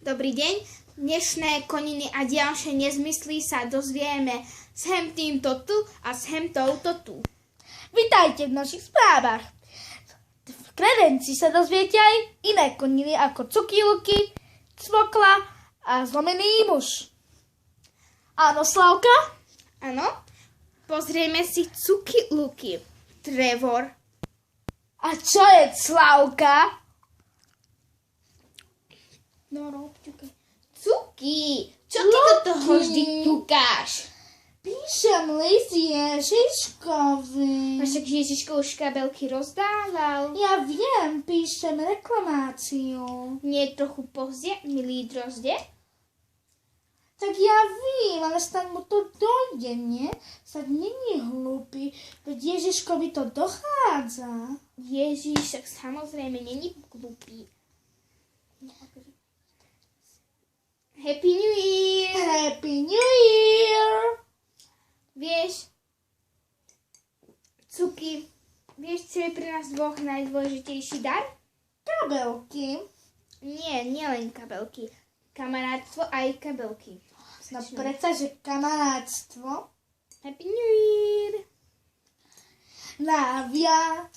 Dobrý deň. Dnešné koniny a ďalšie nezmysly sa dozvieme s hem týmto tu a s hem touto tu. Vitajte v našich správach. V kredenci sa dozviete aj iné koniny ako Cuky Luky, Cvokla a Zlomený muž. Áno, Slavka? Áno. Pozrieme si Cuky Luky. Trevor. A čo je Slavka? No, Cuky. Čo ty do toho vždy ťukáš? Píšem list Ježiškovi. A však Ježiško už kabelky rozdával. Ja viem, píšem reklamáciu. Nie je trochu pozdě, milý drozde? Tak ja vím, ale snad mu to dojde, nie? Snad není hlúpy, veď Ježiškovi to dochádza. Ježíš, tak samozrejme není glupý. Happy New Year! Happy New Year! Vieš, Cuky, vieš, čo je pre nás dvoch najdôležitejší dar? Kabelky. Nie, nielen kabelky. Kamarátstvo aj kabelky. No predsa, že kamarátstvo. Happy New Year!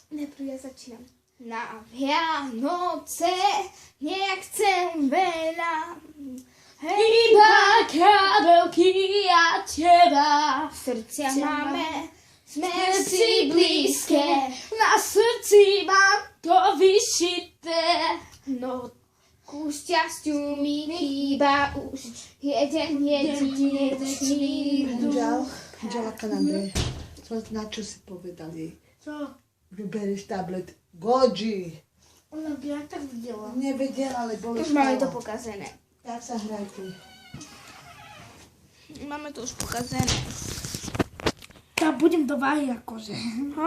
Najprv ja začínam. Na Vianoce nechcem veľa. Iba kabelky a teba. Srdcia máme, sme si blízke. Na srdci mám to vyšité. No, ku šťastiu mi chýba už jeden jedinečný druh. Anželka Nandre, na čo si povedali? Čo? Že berieš tablet Goji. Ona by aj tak videla. Nevedela, ale bolo Už máme to pokazené. Tak sa hrajte. Máme to už pokazené. Ja budem do váhy akože.